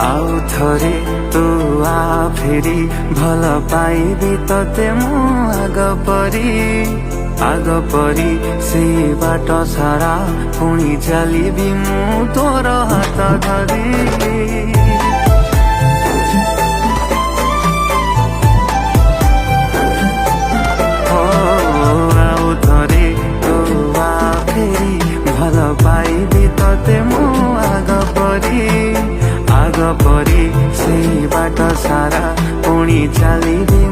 आउ थरे तू आ फेरी भल पाइबी तते मु आग परी से बाट सारा पुणी चलिबी मु तोर हाथ धरी। भल पाइबी तते मु आग परी से बाट सारा पुणी चलिबी